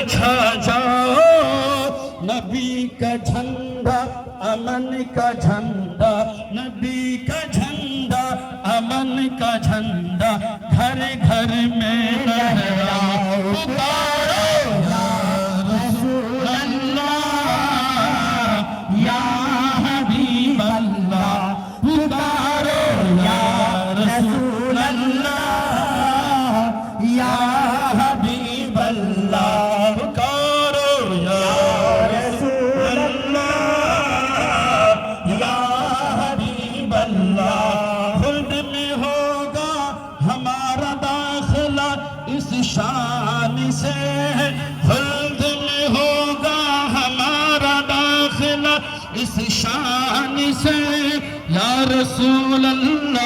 چھا جاؤ نبی کا جھنڈا امن کا جھنڈا نبی کا جھنڈا امن کا جھنڈا گھر گھر میں لہراؤ پکارو یا رسول اللہ یا حبیب اللہ پکارو یا رسول اللہ یا حبیب اللہ پکارو یا رسول اللہ یا حبیب اللہ خلد میں ہوگا ہمارا داخلہ اس شان سے خلد میں ہوگا ہمارا داخلہ اس شان سے یا رسول اللہ